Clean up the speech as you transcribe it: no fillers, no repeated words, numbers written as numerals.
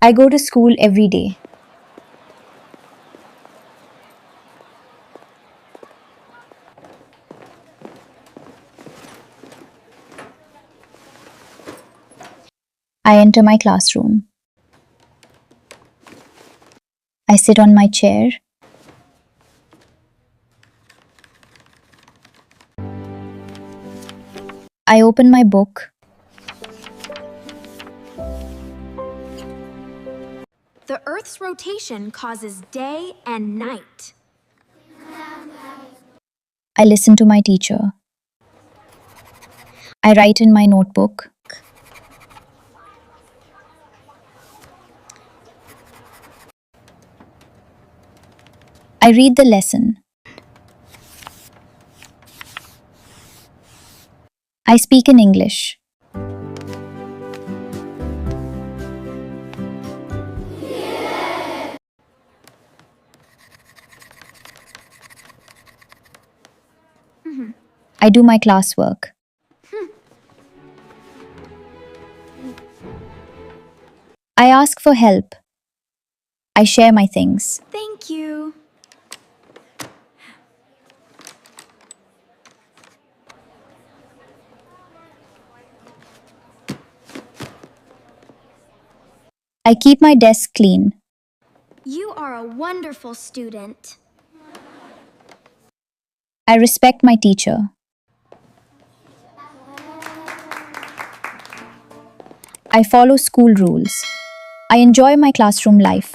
I go to school every day. I enter my classroom. I sit on my chair. I open my book. The Earth's rotation causes day and night. I listen to my teacher. I write in my notebook. I read the lesson. I speak in English. I do my classwork. I ask for help. I share my things. Thank you. I keep my desk clean. You are a wonderful student. I respect my teacher. I follow school rules. I enjoy my classroom life.